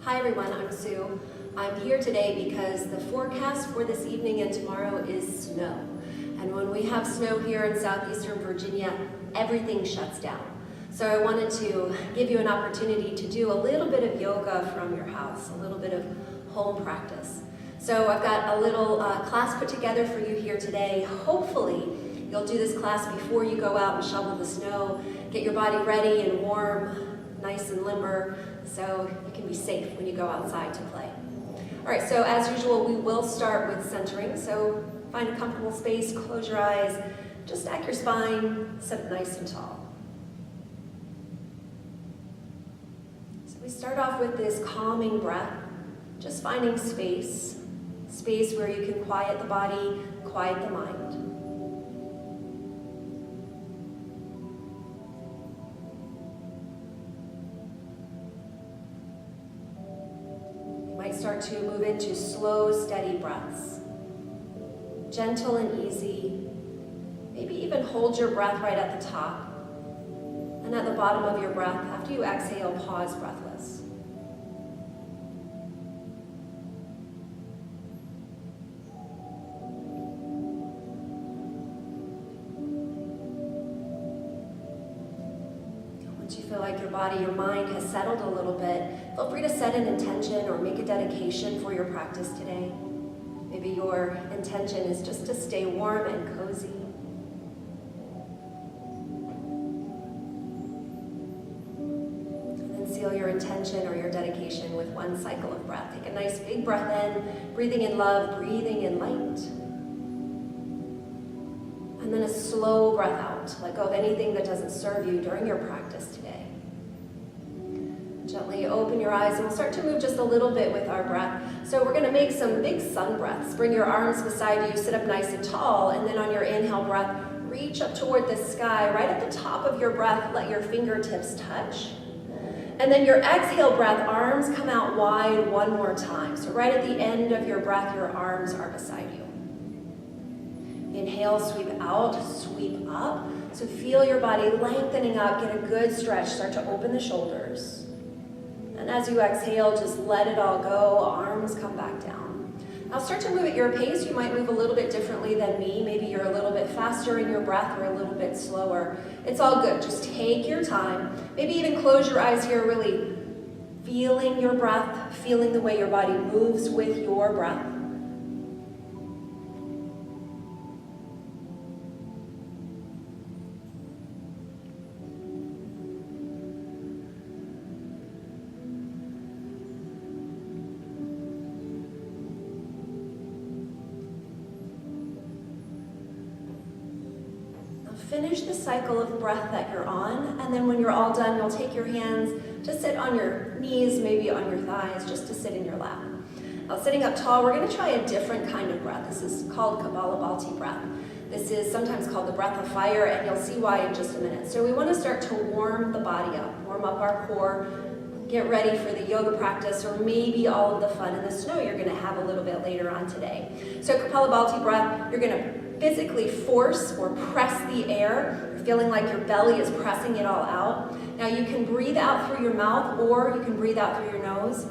Hi everyone, I'm Sue. I'm here today because the forecast for this evening and tomorrow is snow. And when we have snow here in southeastern Virginia, everything shuts down. So I wanted to give you an opportunity to do a little bit of yoga from your house, a little bit of home practice. So I've got a little class put together for you here today. Hopefully you'll do this class before you go out and shovel the snow, get your body ready and warm, nice and limber, so you can be safe when you go outside to play. All right, so as usual, we will start with centering. So find a comfortable space, close your eyes, just stack your spine, sit up nice and tall. So we start off with this calming breath, just finding space where you can quiet the body, quiet the mind. Start to move into slow, steady breaths. Gentle and easy. Maybe even hold your breath right at the top. And at the bottom of your breath, after you exhale, pause breathless. Once you feel like your body, your mind has settled a little bit, feel free to set an intention or make a dedication for your practice today. Maybe your intention is just to stay warm and cozy. And then seal your intention or your dedication with one cycle of breath. Take a nice big breath in, breathing in love, breathing in light. And then a slow breath out. Let go of anything that doesn't serve you during your practice today. Gently open your eyes and we'll start to move just a little bit with our breath. So we're going to make some big sun breaths. Bring your arms beside you, sit up nice and tall, and then on your inhale breath, reach up toward the sky. Right at the top of your breath, let your fingertips touch. And then your exhale breath, arms come out wide one more time. So right at the end of your breath, your arms are beside you. Inhale, sweep out, sweep up. So feel your body lengthening up, get a good stretch. Start to open the shoulders. And as you exhale, just let it all go. Arms come back down. Now start to move at your pace. You might move a little bit differently than me. Maybe you're a little bit faster in your breath or a little bit slower. It's all good. Just take your time. Maybe even close your eyes here, really feeling your breath, feeling the way your body moves with your breath. Finish the cycle of breath that you're on, and then when you're all done, you'll take your hands to sit on your knees, maybe on your thighs, just to sit in your lap. Now, sitting up tall, we're going to try a different kind of breath. This is called Kapalabhati breath. This is sometimes called the breath of fire, and you'll see why in just a minute. So we want to start to warm the body up, warm up our core, get ready for the yoga practice, or maybe all of the fun in the snow you're going to have a little bit later on today. So Kapalabhati breath, you're going to physically force or press the air, feeling like your belly is pressing it all out. Now you can breathe out through your mouth or you can breathe out through your nose.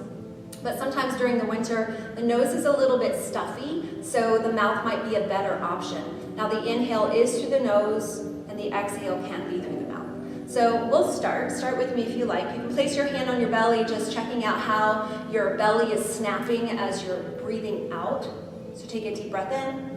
But sometimes during the winter, the nose is a little bit stuffy, so the mouth might be a better option. Now the inhale is through the nose and the exhale can be through the mouth. So we'll start with me if you like. You can place your hand on your belly, just checking out how your belly is snapping as you're breathing out. So take a deep breath in.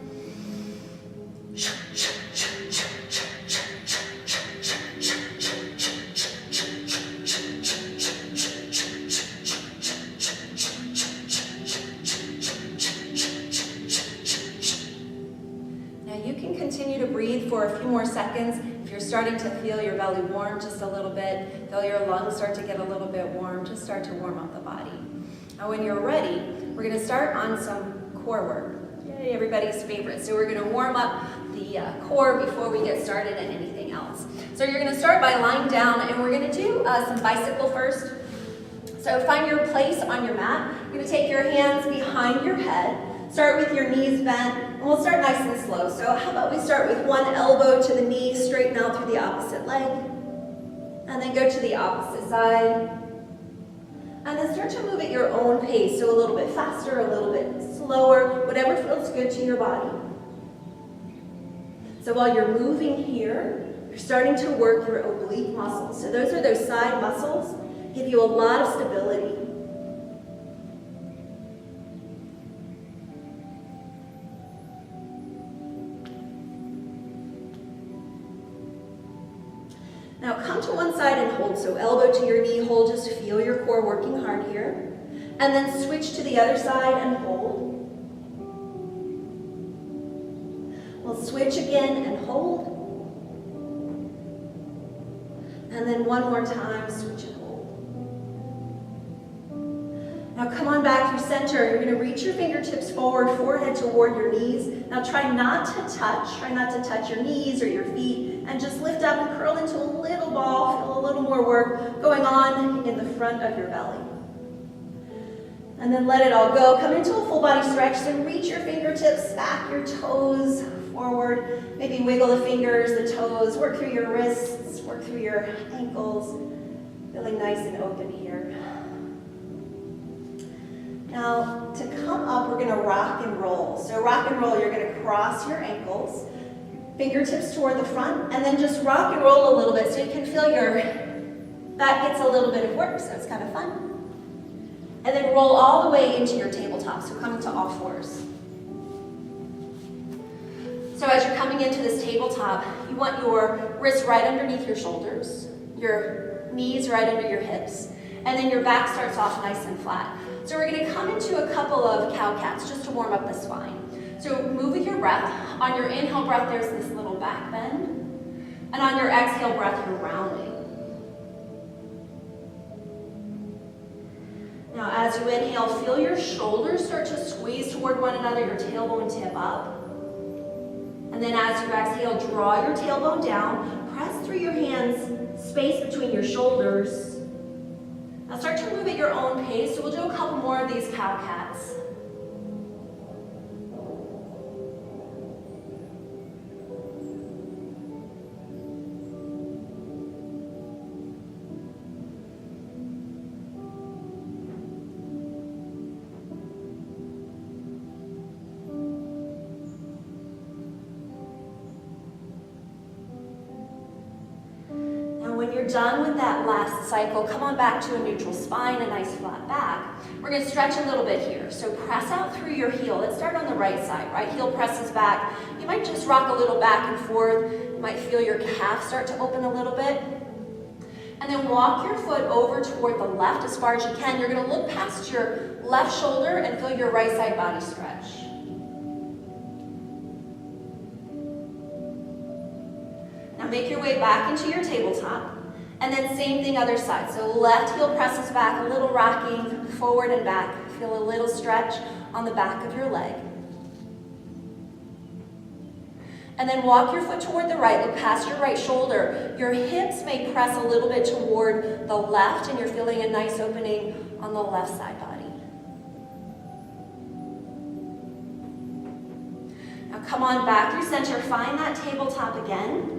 Now you can continue to breathe for a few more seconds. If you're starting to feel your belly warm just a little bit, feel your lungs start to get a little bit warm, just start to warm up the body. Now when you're ready, we're going to start on some core work. Yay, everybody's favorite. So we're going to warm up the core before we get started and anything else. So you're going to start by lying down, and we're going to do some bicycle first. So find your place on your mat. You're going to take your hands behind your head. Start with your knees bent, and we'll start nice and slow. So how about we start with one elbow to the knee, straighten out through the opposite leg, and then go to the opposite side. And then start to move at your own pace, so a little bit faster, a little bit slower, whatever feels good to your body. So while you're moving here, you're starting to work your oblique muscles. So those are those side muscles, give you a lot of stability. Now come to one side and hold, so elbow to your knee, hold, just feel your core working hard here. And then switch to the other side and hold. We'll switch again and hold. And then one more time, switch and hold. Now come on back through center. You're going to reach your fingertips forward, forehead toward your knees. Now try not to touch your knees or your feet, and just lift up and curl into a little ball. Feel a little more work going on in the front of your belly. And then let it all go. Come into a full body stretch. So reach your fingertips back, your toes forward. Maybe wiggle the fingers, the toes. Work through your wrists, work through your ankles. Feeling nice and open here. Now, to come up, we're going to rock and roll. So rock and roll, you're going to cross your ankles, fingertips toward the front, and then just rock and roll a little bit so you can feel your back gets a little bit of work, so it's kind of fun. And then roll all the way into your tabletop, so come to all fours. So as you're coming into this tabletop, you want your wrists right underneath your shoulders, your knees right under your hips, and then your back starts off nice and flat. So we're going to come into a couple of cow-cats just to warm up the spine. So move with your breath. On your inhale breath, there's this little back bend. And on your exhale breath, you're rounding. Now as you inhale, feel your shoulders start to squeeze toward one another, your tailbone tip up. And then as you exhale, draw your tailbone down, press through your hands, space between your shoulders. Now start to move at your own pace, so we'll do a couple more of these cow-cats. When you're done with that last cycle, come on back to a neutral spine, a nice flat back. We're going to stretch a little bit here. So press out through your heel. Let's start on the right side. Right heel presses back. You might just rock a little back and forth. You might feel your calf start to open a little bit. And then walk your foot over toward the left as far as you can. You're going to look past your left shoulder and feel your right side body stretch. Now make your way back into your tabletop. And then same thing other side. So left heel presses back, a little rocking forward and back. Feel a little stretch on the back of your leg. And then walk your foot toward the right, look past your right shoulder. Your hips may press a little bit toward the left, and you're feeling a nice opening on the left side body. Now come on back through center, find that tabletop again.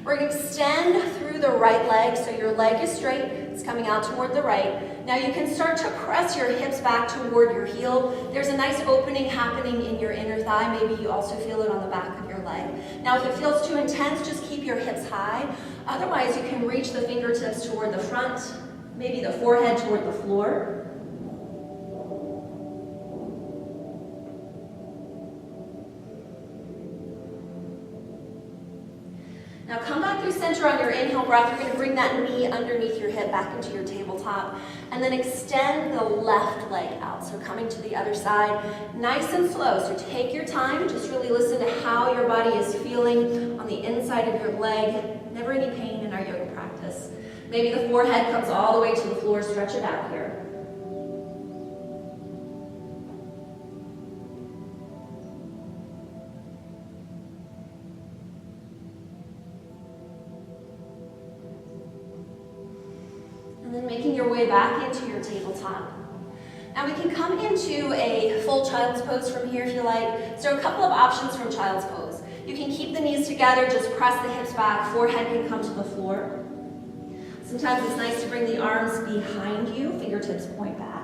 We're going to extend through the right leg, so your leg is straight, it's coming out toward the right. Now you can start to press your hips back toward your heel. There's a nice opening happening in your inner thigh. Maybe you also feel it on the back of your leg. Now if it feels too intense, just keep your hips high. Otherwise, you can reach the fingertips toward the front, maybe the forehead toward the floor. Now come back through center on your inhale breath. You're going to bring that knee underneath your hip back into your tabletop. And then extend the left leg out. So coming to the other side, nice and slow. So take your time. Just really listen to how your body is feeling on the inside of your leg. Never any pain in our yoga practice. Maybe the forehead comes all the way to the floor. Stretch it out here. Then making your way back into your tabletop. Now we can come into a full child's pose from here if you like. So a couple of options from child's pose. You can keep the knees together, just press the hips back, forehead can come to the floor. Sometimes it's nice to bring the arms behind you, fingertips point back.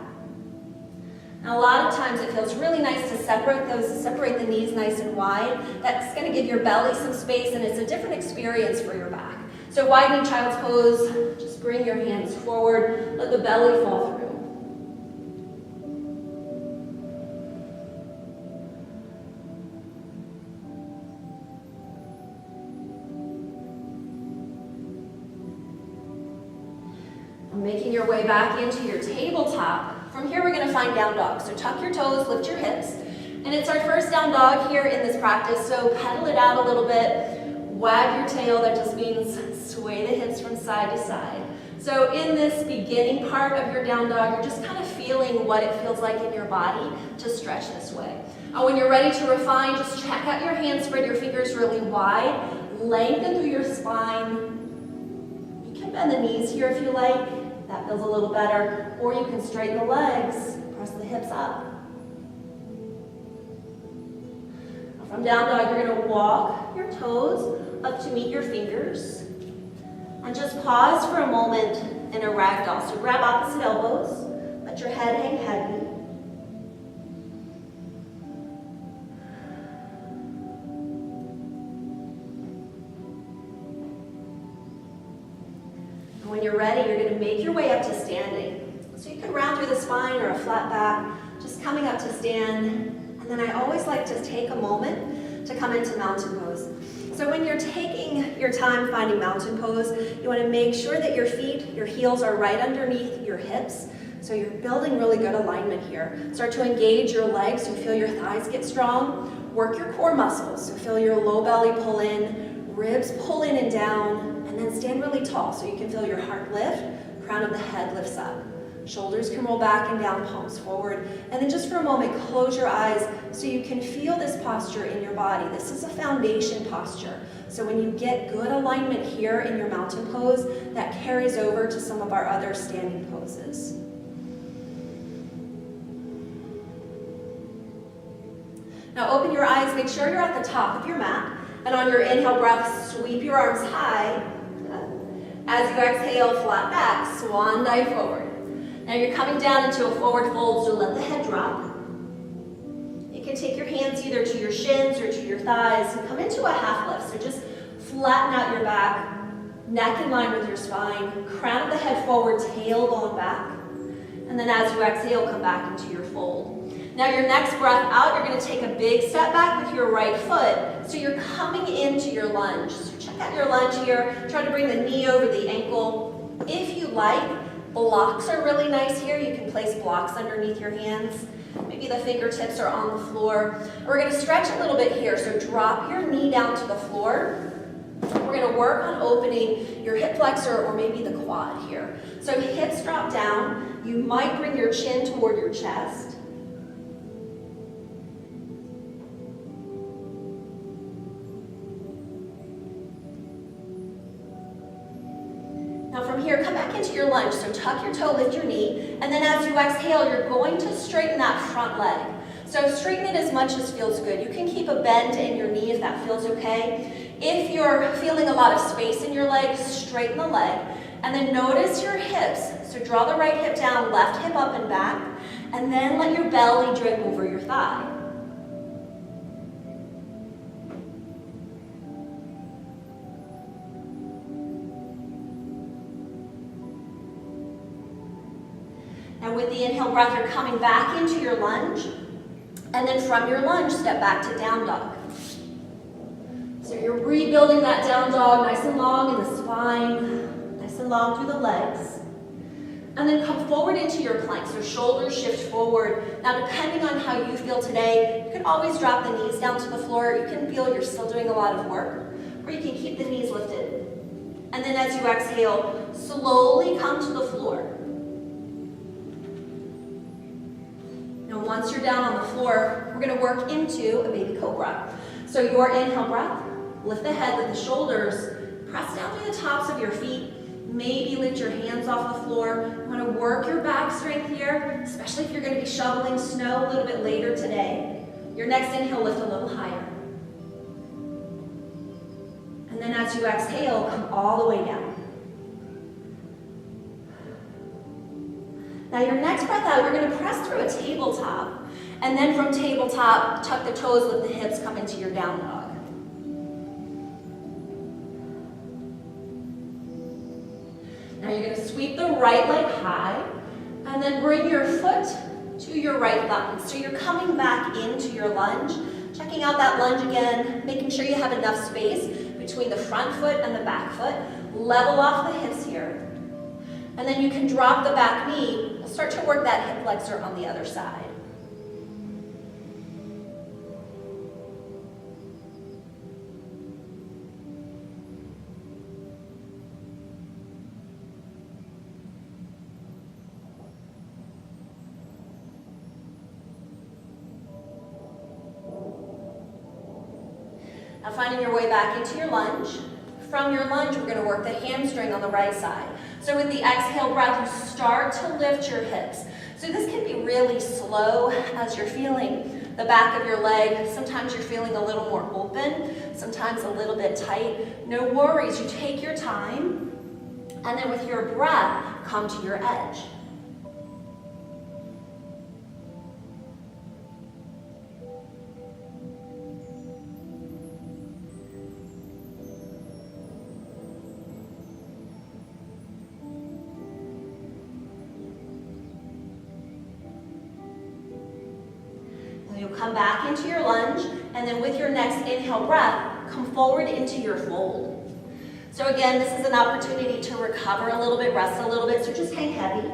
And a lot of times it feels really nice to separate the knees nice and wide. That's going to give your belly some space, and it's a different experience for your back. So widening child's pose, just bring your hands forward, let the belly fall through. Making your way back into your tabletop. From here, we're going to find down dog. So tuck your toes, lift your hips. And it's our first down dog here in this practice. So pedal it out a little bit. Wag your tail. That just means sway the hips from side to side. So in this beginning part of your down dog, you're just kind of feeling what it feels like in your body to stretch this way. When you're ready to refine, just check out your hands, spread your fingers really wide. Lengthen through your spine. You can bend the knees here if you like. That feels a little better. Or you can straighten the legs, press the hips up. From down dog, you're going to walk your toes up to meet your fingers. And just pause for a moment in a ragdoll. So grab opposite elbows, let your head hang heavy. When you're ready, you're going to make your way up to standing. So you can round through the spine or a flat back, just coming up to stand. And then I always like to take a moment to come into mountain pose. So when you're taking your time finding mountain pose, you want to make sure that your feet, your heels are right underneath your hips. So you're building really good alignment here. Start to engage your legs, so feel your thighs get strong. Work your core muscles, so feel your low belly pull in, ribs pull in and down. And then stand really tall so you can feel your heart lift, crown of the head lifts up. Shoulders can roll back and down, palms forward. And then just for a moment, close your eyes so you can feel this posture in your body. This is a foundation posture. So when you get good alignment here in your mountain pose, that carries over to some of our other standing poses. Now open your eyes, make sure you're at the top of your mat. And on your inhale breath, sweep your arms high. As you exhale, flat back, swan dive forward. Now you're coming down into a forward fold, so let the head drop. You can take your hands either to your shins or to your thighs and come into a half lift. So just flatten out your back, neck in line with your spine, crown of the head forward, tail going back. And then as you exhale, come back into your fold. Now your next breath out, you're going to take a big step back with your right foot. So you're coming into your lunge. So check out your lunge here. Try to bring the knee over the ankle. If you like, blocks are really nice here. You can place blocks underneath your hands. Maybe the fingertips are on the floor. We're going to stretch a little bit here. So drop your knee down to the floor. We're going to work on opening your hip flexor or maybe the quad here. So hips drop down. You might bring your chin toward your chest. Now from here, come back into your lunge. So tuck your toe, lift your knee, and then as you exhale, you're going to straighten that front leg. So straighten it as much as feels good. You can keep a bend in your knee if that feels okay. If you're feeling a lot of space in your leg, straighten the leg, and then notice your hips. So draw the right hip down, left hip up and back, and then let your belly drape over your thigh. Now with the inhale breath, you're coming back into your lunge, and then from your lunge, step back to down dog. So you're rebuilding that down dog nice and long in the spine, nice and long through the legs. And then come forward into your plank, so shoulders shift forward. Now depending on how you feel today, you can always drop the knees down to the floor. You can feel you're still doing a lot of work, or you can keep the knees lifted. And then as you exhale, slowly come to the floor. Now once you're down on the floor, we're going to work into a baby cobra. So your inhale breath, lift the head, lift the shoulders, press down through the tops of your feet. Maybe lift your hands off the floor. You want to work your back strength here, especially if you're going to be shoveling snow a little bit later today. Your next inhale, lift a little higher. And then as you exhale, come all the way down. Now your next breath out, you're gonna press through a tabletop. And then from tabletop, tuck the toes, lift the hips, come into your down dog. Now you're gonna sweep the right leg high, and then bring your foot to your right thumb. So you're coming back into your lunge, checking out that lunge again, making sure you have enough space between the front foot and the back foot. Level off the hips here. And then you can drop the back knee, start to work that hip flexor on the other side. Now finding your way back into your lunge. From your lunge, we're going to work the hamstring on the right side. So with the exhale breath, you start to lift your hips. So this can be really slow as you're feeling the back of your leg. Sometimes you're feeling a little more open, sometimes a little bit tight. No worries, you take your time, and then with your breath, come to your edge. Come back into your lunge, and then with your next inhale breath, come forward into your fold. So again, this is an opportunity to recover a little bit, rest a little bit, so just hang heavy.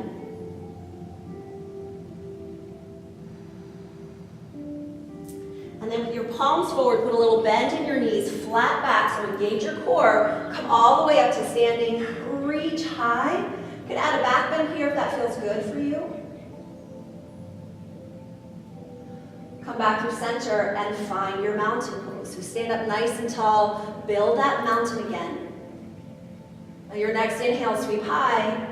And then with your palms forward, put a little bend in your knees, flat back, so engage your core, come all the way up to standing, reach high. You can add a back bend here if that feels good for you. Come back through center and find your mountain pose. So stand up nice and tall, build that mountain again. Now your next inhale, sweep high.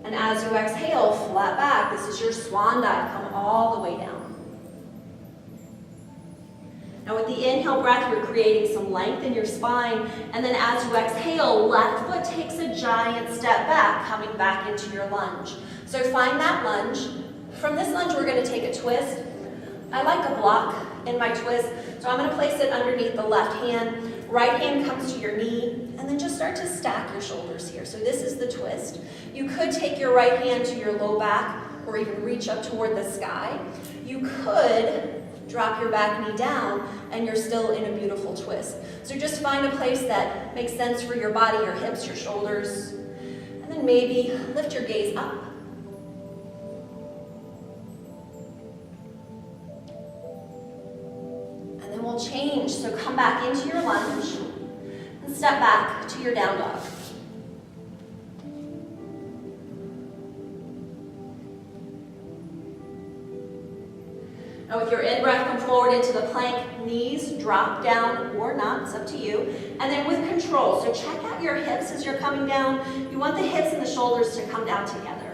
And as you exhale, flat back. This is your swan dive. Come all the way down. Now with the inhale breath, you're creating some length in your spine. And then as you exhale, left foot takes a giant step back, coming back into your lunge. So find that lunge. From this lunge, we're going to take a twist. I like a block in my twist, so I'm going to place it underneath the left hand. Right hand comes to your knee, and then just start to stack your shoulders here. So this is the twist. You could take your right hand to your low back, or even reach up toward the sky. You could drop your back knee down, and you're still in a beautiful twist. So just find a place that makes sense for your body, your hips, your shoulders, and then maybe lift your gaze up. We'll change, so come back into your lunge and step back to your down dog. Now with your in-breath, come forward into the plank, knees drop down or not, it's up to you. And then with control, so check out your hips as you're coming down. You want the hips and the shoulders to come down together.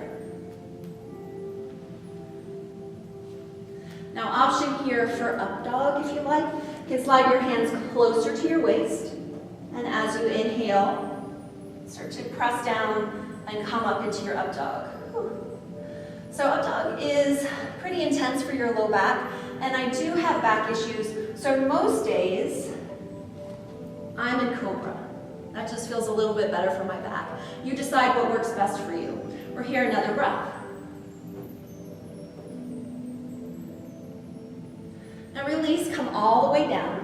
Now option here for up dog if you like. You can slide your hands closer to your waist. And as you inhale, start to press down and come up into your up dog. So up dog is pretty intense for your low back. And I do have back issues. So most days, I'm in cobra. That just feels a little bit better for my back. You decide what works best for you. We're here, another breath. Now release, come all the way down.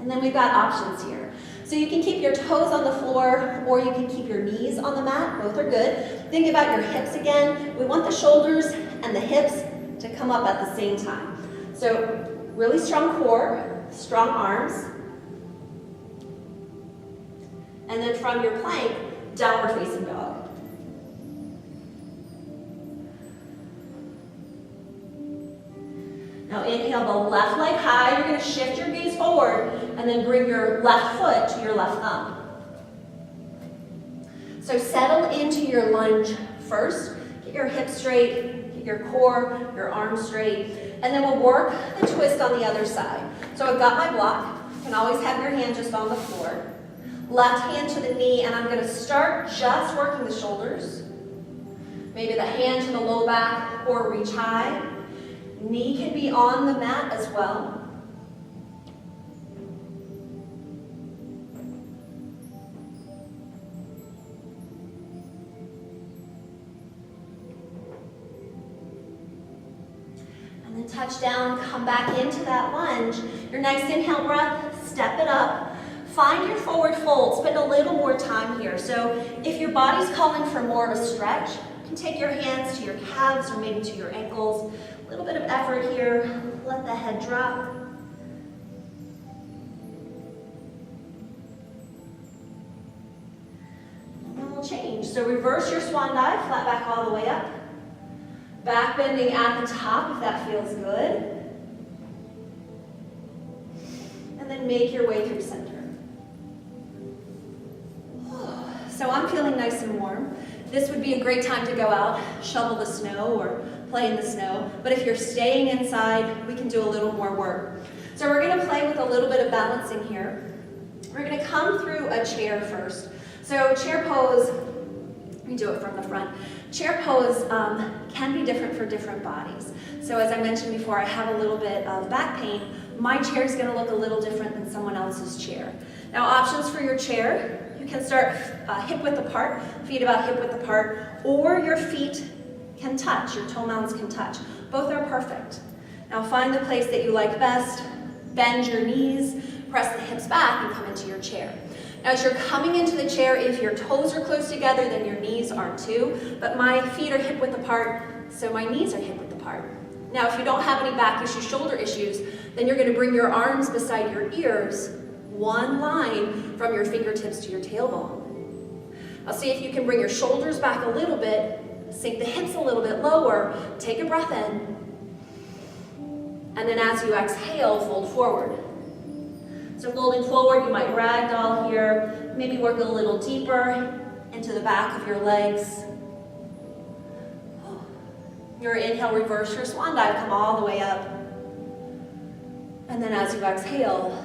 And then we've got options here. So you can keep your toes on the floor, or you can keep your knees on the mat. Both are good. Think about your hips again. We want the shoulders and the hips to come up at the same time. So really strong core, strong arms. And then from your plank, downward facing dog. Now inhale the left leg high. You're going to shift your gaze forward and then bring your left foot to your left thumb. So settle into your lunge first. Get your hips straight, get your core, your arms straight, and then we'll work the twist on the other side. So I've got my block. You can always have your hand just on the floor. Left hand to the knee, and I'm going to start just working the shoulders. Maybe the hand to the low back or reach high. Knee can be on the mat as well. And then touch down, come back into that lunge. Your next inhale breath, step it up. Find your forward fold, spend a little more time here. So if your body's calling for more of a stretch, you can take your hands to your calves or maybe to your ankles. A little bit of effort here, let the head drop. And then we'll change. So reverse your swan dive, flat back all the way up. Back bending at the top if that feels good. And then make your way through center. So I'm feeling nice and warm. This would be a great time to go out, shovel the snow or play in the snow. But if you're staying inside, we can do a little more work. So we're gonna play with a little bit of balancing here. We're gonna come through a chair first. So chair pose, let me do it from the front. Chair pose can be different for different bodies. So as I mentioned before, I have a little bit of back pain. My chair is gonna look a little different than someone else's chair. Now options for your chair, you can start hip width apart, feet about hip width apart, or your feet can touch, your toe mounds can touch. Both are perfect. Now find the place that you like best, bend your knees, press the hips back and come into your chair. Now as you're coming into the chair, if your toes are close together, then your knees are too, but my feet are hip width apart, so my knees are hip width apart. Now if you don't have any back issues, shoulder issues, then you're gonna bring your arms beside your ears, one line from your fingertips to your tailbone. Now see if you can bring your shoulders back a little bit, sink the hips a little bit lower, take a breath in, and then as you exhale, fold forward. So folding forward, you might ragdoll here, maybe work a little deeper into the back of your legs. Your inhale, reverse your swan dive, come all the way up. And then as you exhale,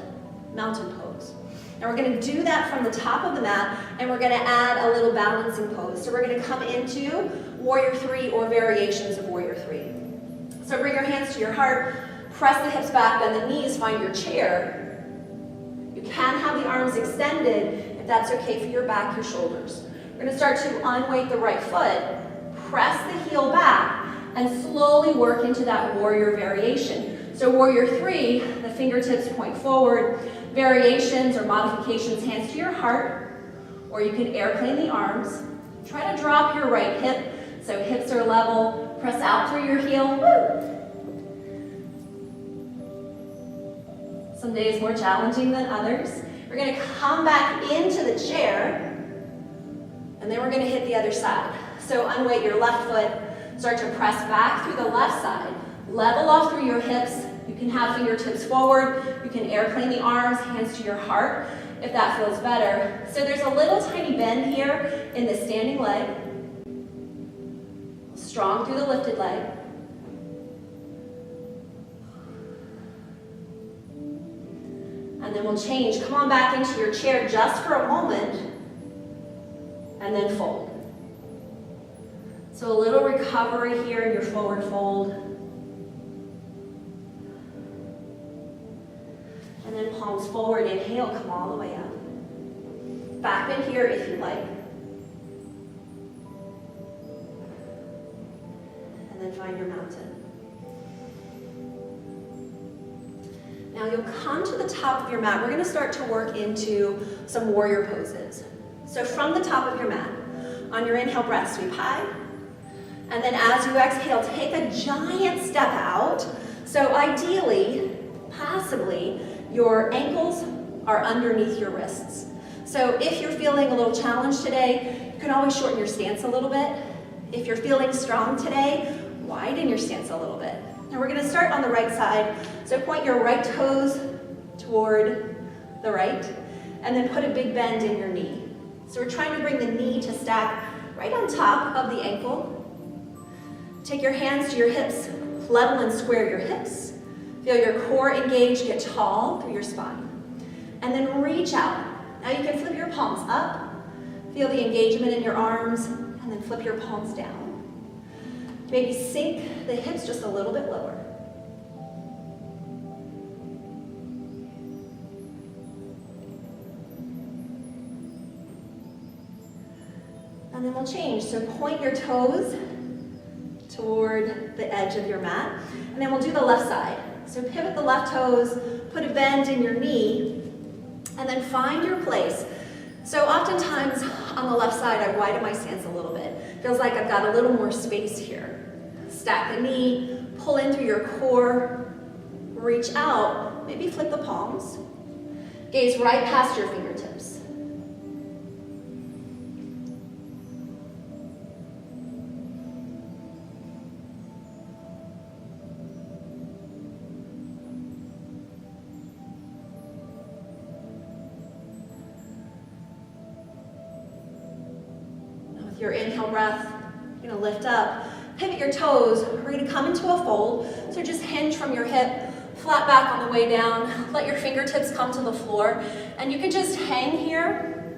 mountain pose. Now we're gonna do that from the top of the mat, and we're gonna add a little balancing pose. So we're gonna come into warrior three or variations of warrior three. So bring your hands to your heart, press the hips back, bend the knees, find your chair. You can have the arms extended if that's okay for your back, your shoulders. We're gonna start to unweight the right foot, press the heel back, and slowly work into that warrior variation. So warrior three, the fingertips point forward, variations or modifications, hands to your heart, or you can airplane the arms. Try to drop your right hip, so hips are level, press out through your heel. Woo! Some days more challenging than others. We're gonna come back into the chair, and then we're gonna hit the other side. So unweight your left foot, start to press back through the left side. Level off through your hips. You can have fingertips forward. You can airplane the arms, hands to your heart, if that feels better. So there's a little tiny bend here in the standing leg. Strong through the lifted leg. And then we'll change. Come on back into your chair just for a moment, and then fold. So a little recovery here in your forward fold. And then palms forward, inhale, come all the way up. Back bend here if you like. And then find your mountain. Now you'll come to the top of your mat. We're gonna start to work into some warrior poses. So from the top of your mat, on your inhale breath, sweep high. And then as you exhale, take a giant step out. So ideally, possibly, your ankles are underneath your wrists. So if you're feeling a little challenged today, you can always shorten your stance a little bit. If you're feeling strong today, widen your stance a little bit. Now we're gonna start on the right side. So point your right toes toward the right, and then put a big bend in your knee. So we're trying to bring the knee to stack right on top of the ankle. Take your hands to your hips, level and square your hips. Feel your core engage, get tall through your spine. And then reach out. Now you can flip your palms up. Feel the engagement in your arms, and then flip your palms down. Maybe sink the hips just a little bit lower. And then we'll change. So point your toes toward the edge of your mat. And then we'll do the left side. So pivot the left toes, put a bend in your knee, and then find your place. So oftentimes on the left side, I widen my stance a little bit. Feels like I've got a little more space here. Stack the knee, pull in through your core, reach out, maybe flip the palms. Gaze right past your fingertips. Your inhale breath, you're gonna lift up, pivot your toes, we're gonna come into a fold, so just hinge from your hip, flat back on the way down, let your fingertips come to the floor, and you can just hang here.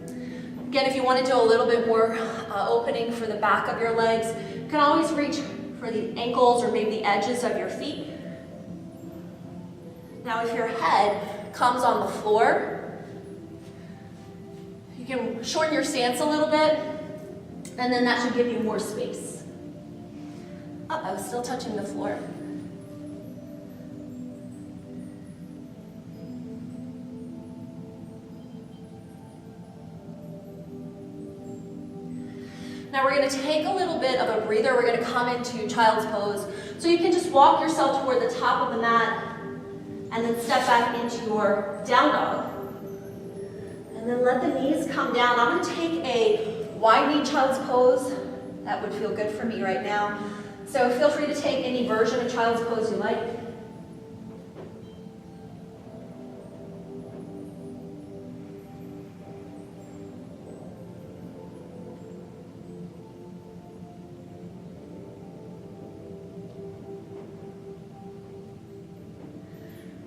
Again, if you wanna do a little bit more opening for the back of your legs, you can always reach for the ankles or maybe the edges of your feet. Now if your head comes on the floor, you can shorten your stance a little bit, and then that should give you more space. Uh-oh, still touching the floor. Now we're gonna take a little bit of a breather. We're gonna come into child's pose. So you can just walk yourself toward the top of the mat and then step back into your down dog. And then let the knees come down. I'm gonna take a wide knee child's pose. That would feel good for me right now. So feel free to take any version of child's pose you like.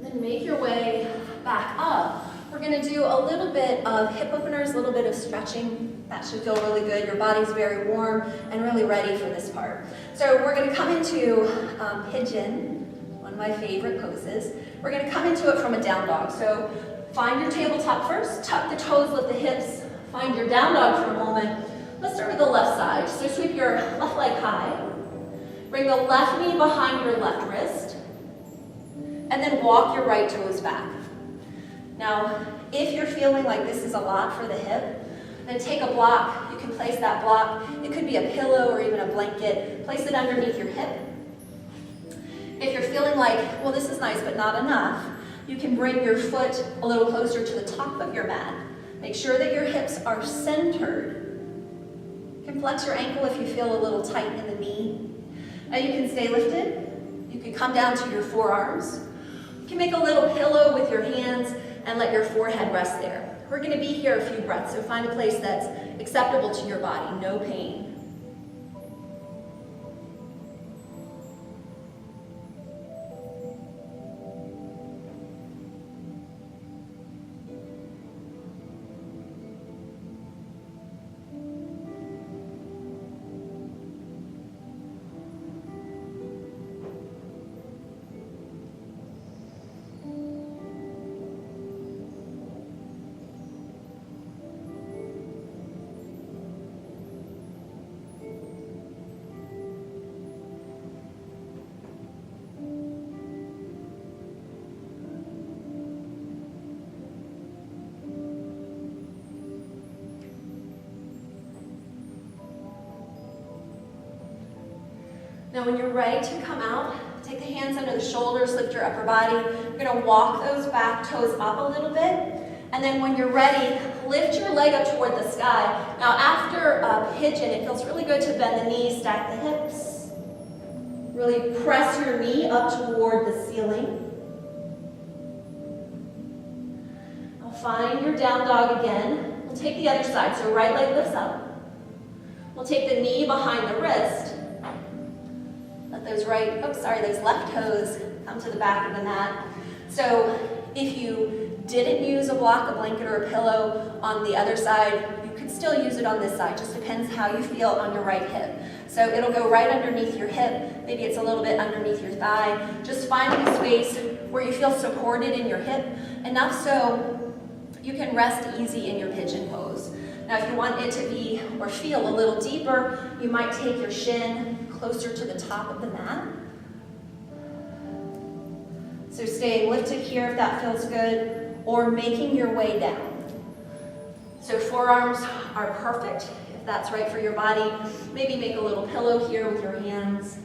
Then make your way back up. We're gonna do a little bit of hip openers, a little bit of stretching. That should feel really good. Your body's very warm and really ready for this part. So we're gonna come into Pigeon, one of my favorite poses. We're gonna come into it from a down dog. So find your tabletop first, tuck the toes, lift the hips, find your down dog for a moment. Let's start with the left side. So sweep your left leg high, bring the left knee behind your left wrist, and then walk your right toes back. Now, if you're feeling like this is a lot for the hip, then take a block. You can place that block. It could be a pillow or even a blanket. Place it underneath your hip. If you're feeling like, well, this is nice but not enough, you can bring your foot a little closer to the top of your mat. Make sure that your hips are centered. You can flex your ankle if you feel a little tight in the knee. Now you can stay lifted. You can come down to your forearms. You can make a little pillow with your hands and let your forehead rest there. We're gonna be here a few breaths, so find a place that's acceptable to your body, no pain. Now when you're ready to come out, take the hands under the shoulders, lift your upper body. You're gonna walk those back toes up a little bit. And then when you're ready, lift your leg up toward the sky. Now after a pigeon, it feels really good to bend the knees, stack the hips. Really press your knee up toward the ceiling. Now find your down dog again. We'll take the other side, so right leg lifts up. We'll take the knee behind the wrist. Let those those left toes come to the back of the mat. So if you didn't use a block, a blanket, or a pillow on the other side, you could still use it on this side, just depends how you feel on your right hip. So it'll go right underneath your hip, maybe it's a little bit underneath your thigh, just finding a space where you feel supported in your hip, enough so you can rest easy in your pigeon pose. Now if you want it to be or feel a little deeper, you might take your shin closer to the top of the mat. So staying lifted here if that feels good, or making your way down. So forearms are perfect if that's right for your body. Maybe make a little pillow here with your hands.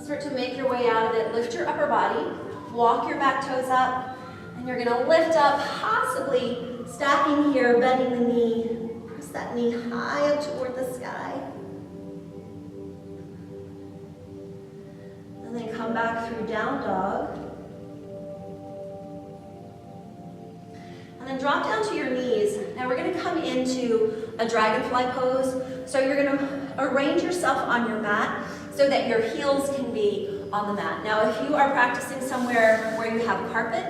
Start to make your way out of it. Lift your upper body, walk your back toes up, and you're gonna lift up, possibly stacking here, bending the knee. Press that knee high up toward the sky. And then come back through down dog. And then drop down to your knees. Now we're gonna come into a dragonfly pose. So you're gonna arrange yourself on your mat so that your heels can be on the mat. Now, if you are practicing somewhere where you have a carpet,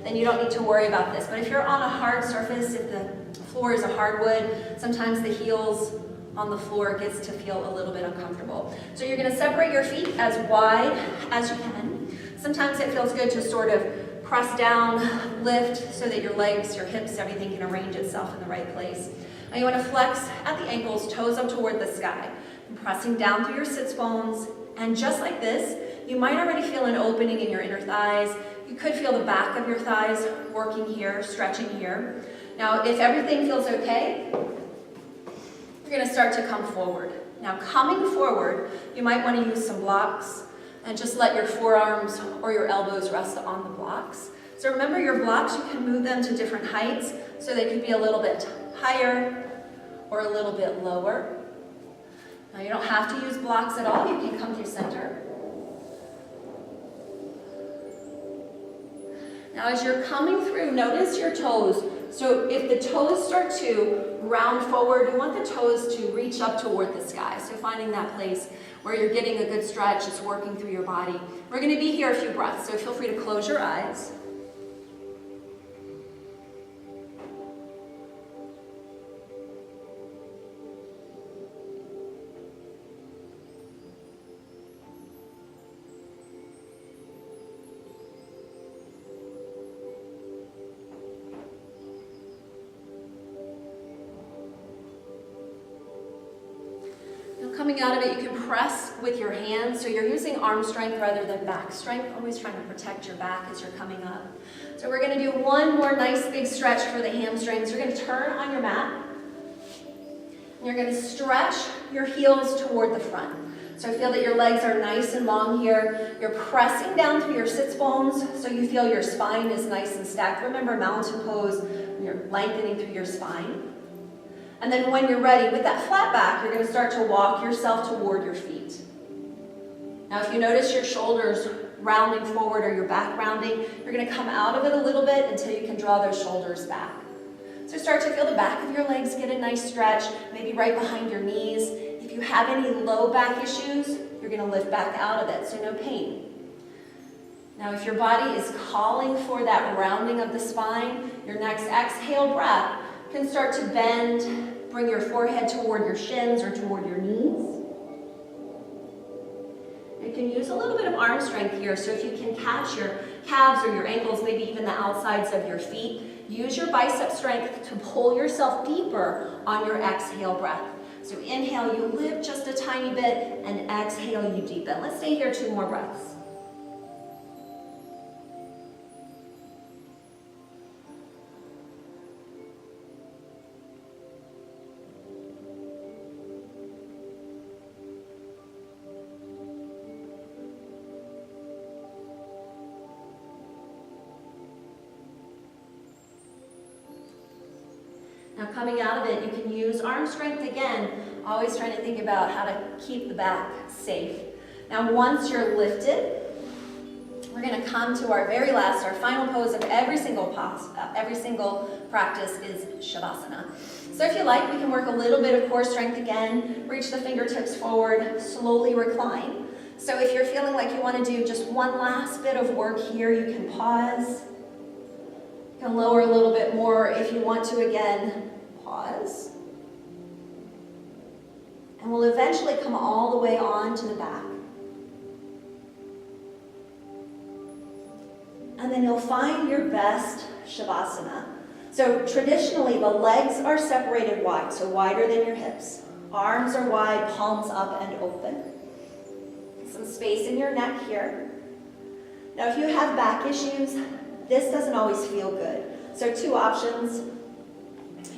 then you don't need to worry about this. But if you're on a hard surface, if the floor is a hardwood, sometimes the heels on the floor gets to feel a little bit uncomfortable. So you're gonna separate your feet as wide as you can. Sometimes it feels good to sort of press down, lift, so that your legs, your hips, everything can arrange itself in the right place. Now you wanna flex at the ankles, toes up toward the sky. Pressing down through your sits bones, and just like this, you might already feel an opening in your inner thighs. You could feel the back of your thighs working here, stretching here. Now, if everything feels okay, you're gonna start to come forward. Now, coming forward, you might wanna use some blocks and just let your forearms or your elbows rest on the blocks. So remember your blocks, you can move them to different heights, so they could be a little bit higher or a little bit lower. Now you don't have to use blocks at all, you can come through center. Now as you're coming through, notice your toes. So if the toes start to round forward, you want the toes to reach up toward the sky. So finding that place where you're getting a good stretch, it's working through your body. We're gonna be here a few breaths, so feel free to close your eyes. Coming out of it, you can press with your hands, so you're using arm strength rather than back strength, always trying to protect your back as you're coming up. So we're gonna do one more nice big stretch for the hamstrings. You're gonna turn on your mat, and you're gonna stretch your heels toward the front. So feel that your legs are nice and long here. You're pressing down through your sits bones, so you feel your spine is nice and stacked. Remember mountain pose, you're lengthening through your spine. And then when you're ready, with that flat back, you're going to start to walk yourself toward your feet. Now if you notice your shoulders rounding forward or your back rounding, you're going to come out of it a little bit until you can draw those shoulders back. So start to feel the back of your legs get a nice stretch, maybe right behind your knees. If you have any low back issues, you're going to lift back out of it, so no pain. Now if your body is calling for that rounding of the spine, your next exhale breath can start to bend, bring your forehead toward your shins or toward your knees. You can use a little bit of arm strength here, so if you can catch your calves or your ankles, maybe even the outsides of your feet, use your bicep strength to pull yourself deeper on your exhale breath. So inhale, you lift just a tiny bit, and exhale, you deepen. Let's stay here 2 more breaths. Now coming out of it, you can use arm strength again, always trying to think about how to keep the back safe. Now once you're lifted, we're going to come to our very last, our final pose of every single practice is Shavasana. So if you like, we can work a little bit of core strength again, reach the fingertips forward, slowly recline. So if you're feeling like you want to do just one last bit of work here, you can pause. You can lower a little bit more if you want to again, pause. And we'll eventually come all the way on to the back. And then you'll find your best Shavasana. So traditionally, the legs are separated wide, so wider than your hips. Arms are wide, palms up and open. Some space in your neck here. Now, if you have back issues, this doesn't always feel good. So 2 options.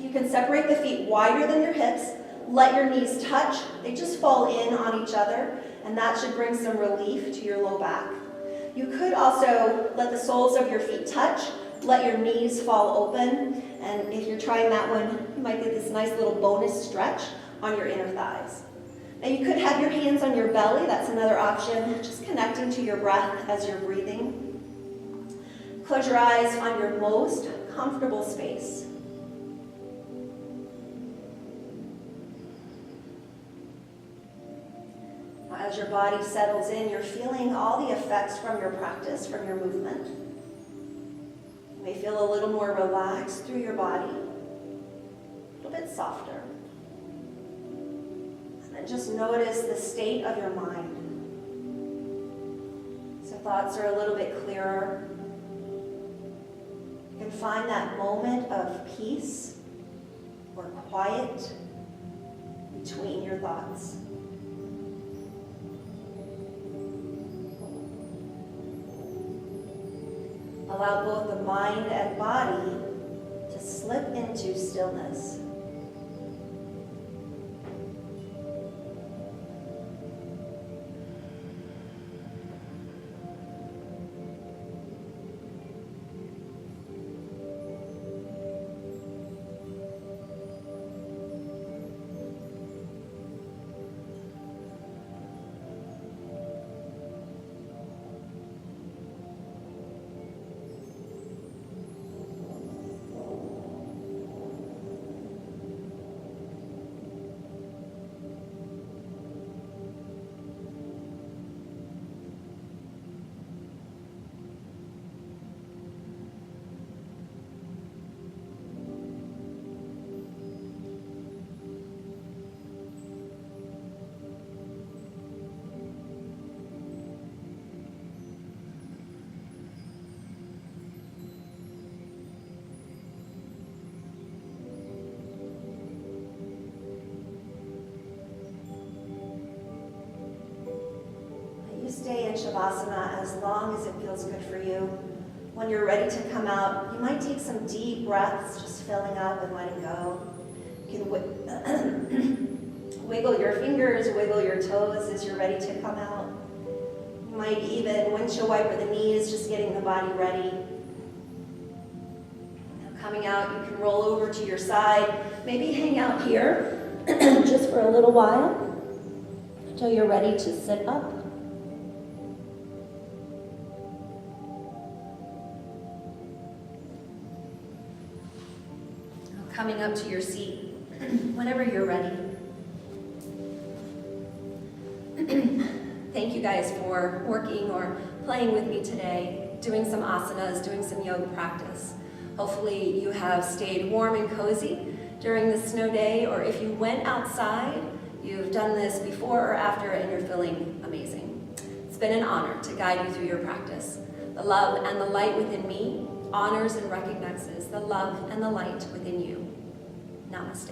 You can separate the feet wider than your hips, let your knees touch. They just fall in on each other, and that should bring some relief to your low back. You could also let the soles of your feet touch, let your knees fall open, and if you're trying that one, you might get this nice little bonus stretch on your inner thighs. Now you could have your hands on your belly, that's another option, just connecting to your breath as you're breathing. Close your eyes, find your most comfortable space. As your body settles in, you're feeling all the effects from your practice, from your movement. You may feel a little more relaxed through your body, a little bit softer. And then just notice the state of your mind. So thoughts are a little bit clearer. You can find that moment of peace or quiet between your thoughts. Allow both the mind and body to slip into stillness. Stay in Shavasana as long as it feels good for you. When you're ready to come out, you might take some deep breaths, just filling up and letting go. You can wiggle your fingers, wiggle your toes as you're ready to come out. You might even windshield wiper the knees, just getting the body ready. Now coming out, you can roll over to your side, maybe hang out here just for a little while until you're ready to sit up. Coming up to your seat whenever you're ready. Thank you guys for working or playing with me today, doing some asanas, doing some yoga practice. Hopefully you have stayed warm and cozy during the snow day, or if you went outside, you've done this before or after and you're feeling amazing. It's been an honor to guide you through your practice. The love and the light within me honors and recognizes the love and the light within you. Namaste.